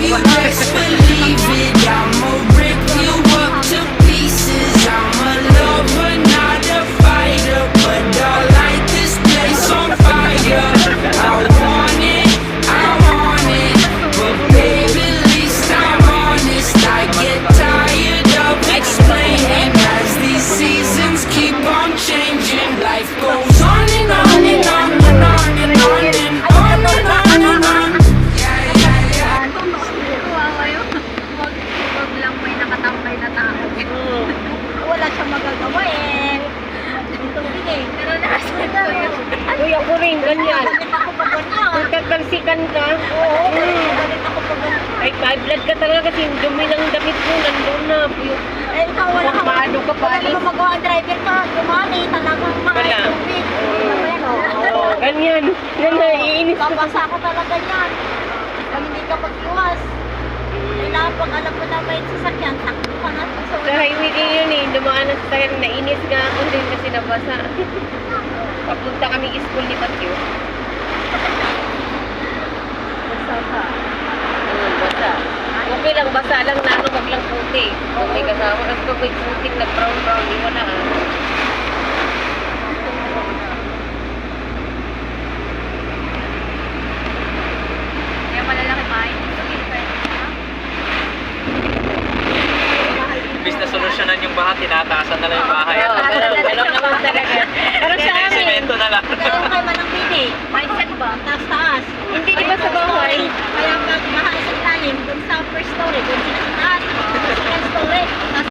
you best believe it. I'ma rip you up to pieces. I'm a lover, not a fighter, but I'll light this place on fire. I want it, but baby, at least I'm honest. I get tired of explaining as these seasons keep on changing. Life goes on and on and on and on and on and on and on and on. Kawawa yun. Wag lang may nakatambay na tao. Wala siyang magagawa eh. Tubig eh. Pero nakasunod ko yun. Uy, ako rin, ganyan. Galit ako pag ganyan. Kung tatalsikan ka, Oo, galit ako pag ganyan. ay high blood ka talaga kasi yung dumi ng damit mo, nandun na. Yung Eh, ikaw wala ka. paano ka Wala palis. naman magawa ang driver ka. Dumali, talagang mahal Wala. tubig. Ayan o. Oo, ganyan. Yan na, iinis ko. Babasa ko talaga yan. Pag hindi ka pag-iwas. Kailangan pag alam mo na may sasakyan, takbo ka na. So, Sa highway din yun eh, dumaan na sa tayo, nainis nga ako din kasi nabasa. Papunta kami school ni Matthew. basa ka. Basa. Okay lang, basa lang na ano, wag lang puti. Kung may kasama, kasi pag may puting nag-brown-brown, di wala ah. Kaya malalaki pa. Imbis na solusyonan yung baha, tinataasan na lang yung bahay. Oo, ganun naman talaga. Pero sa amin, Sinemento na lang. Magkaroon kayo manang pili. Mindset ba? Taas-taas. hindi di ba sa bahay? Kaya pag baha sa ilalim, dun sa first story, dun sila sa taas. Second story.